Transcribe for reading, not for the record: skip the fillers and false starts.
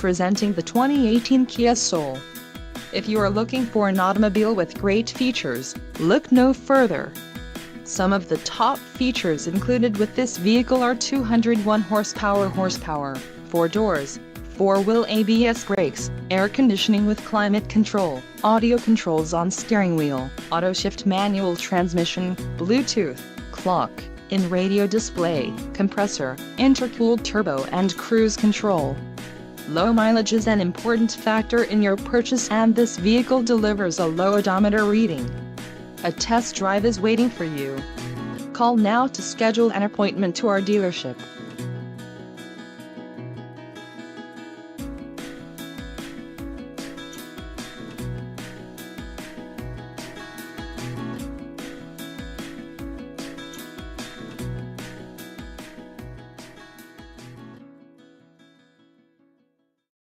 Presenting the 2018 Kia Soul. If you are looking for an automobile with great features, look no further. Some of the top features included with this vehicle are 201 horsepower, 4 doors, 4-wheel ABS brakes, air conditioning with climate control, audio controls on steering wheel, auto shift manual transmission, Bluetooth, clock, in radio display, compressor, intercooled turbo and cruise control. Low mileage is an important factor in your purchase, and this vehicle delivers a low odometer reading. A test drive is waiting for you. Call now to schedule an appointment to our dealership.